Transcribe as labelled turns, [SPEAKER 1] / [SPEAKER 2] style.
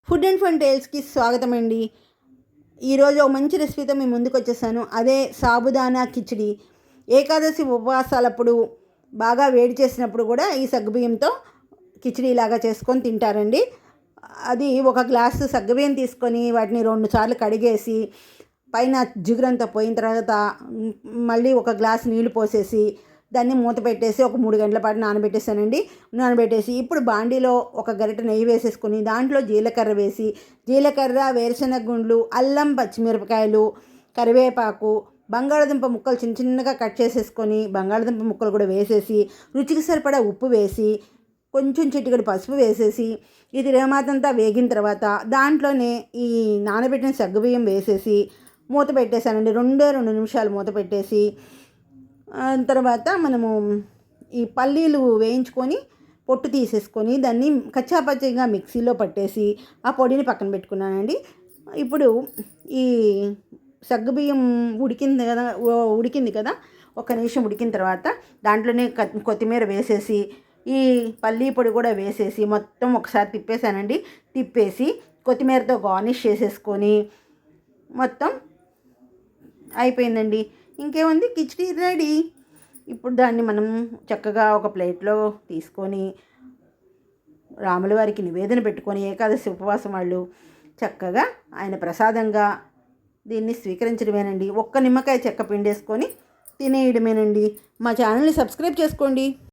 [SPEAKER 1] Food and fun టేల్స్కి స్వాగతం అండి. ఈరోజు ఒక మంచి రెసిపీతో మేము ముందుకు వచ్చేసాను. అదే సాబుదానా కిచిడి. ఏకాదశి ఉపవాసాలప్పుడు బాగా వేడి చేసినప్పుడు కూడా ఈ సగ్గుబియ్యంతో కిచిడి లాగా చేసుకొని తింటారండి. అది ఒక గ్లాసు సగ్గుబియ్యం తీసుకొని వాటిని 2 సార్లు కడిగేసి పైన జిగురంతా పోయిన తర్వాత మళ్ళీ ఒక గ్లాసు నీళ్లు పోసేసి దాన్ని మూత పెట్టేసి ఒక 3 గంటల పాటు నానబెట్టేసానండి. నానబెట్టేసి ఇప్పుడు బాండీలో ఒక గరిటె నెయ్యి వేసేసుకొని దాంట్లో జీలకర్ర వేసి, జీలకర్ర, వేరుశనగ గుండ్లు, అల్లం, పచ్చిమిరపకాయలు, కరివేపాకు, బంగాళదుంప ముక్కలు చిన్న చిన్నగా కట్ చేసేసుకొని బంగాళదుంప ముక్కలు కూడా వేసేసి, రుచికి సరిపడా ఉప్పు వేసి, కొంచెం చిటికెడు పసుపు వేసేసి, ఇది రేమాతంతా వేగిన తర్వాత దాంట్లోనే ఈ నానబెట్టిన సగ్గుబియ్యం వేసేసి మూత పెట్టేశానండి. 2 నిమిషాలు మూత పెట్టేసి తర్వాత మనము ఈ పల్లీలు వేయించుకొని పొట్టు తీసేసుకొని దాన్ని కచ్చాపచ్చిగా మిక్సీలో పట్టేసి ఆ పొడిని పక్కన పెట్టుకున్నానండి. ఇప్పుడు ఈ సగ్గుబియ్యం ఉడికింది కదా, 1 నిమిషం ఉడికిన తర్వాత దాంట్లోనే కొత్తిమీర వేసేసి ఈ పల్లీ పొడి కూడా వేసేసి మొత్తం ఒకసారి తిప్పేసానండి. తిప్పేసి కొత్తిమీరతో గార్నిష్ చేసేసుకొని మొత్తం అయిపోయిందండి. ఇంకేముంది, కిచిడి రెడీ. ఇప్పుడు దాన్ని మనం చక్కగా ఒక ప్లేట్లో తీసుకొని రాముల వారికి నివేదన పెట్టుకొని ఏకాదశి ఉపవాసం వాళ్ళు చక్కగా ఆయన ప్రసాదంగా దీన్ని స్వీకరించడమేనండి. ఒక్క నిమ్మకాయ చెక్క పిండేసుకొని తినేయడమేనండి. మా ఛానల్ని సబ్స్క్రైబ్ చేసుకోండి.